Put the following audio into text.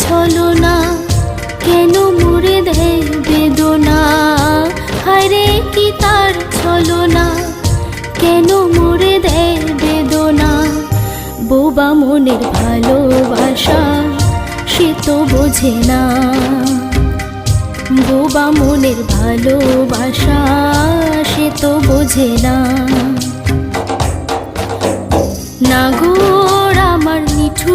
ছলনা, কেন মুড়ে দেয় বেদনা। হায়রে কি তার ছলনা, কেন মুড়ে দেয় বেদনা। বোবা মনের ভালোবাসা সে তো বোঝে না, বোবা মনের ভালোবাসা সে তো বোঝে না। না গো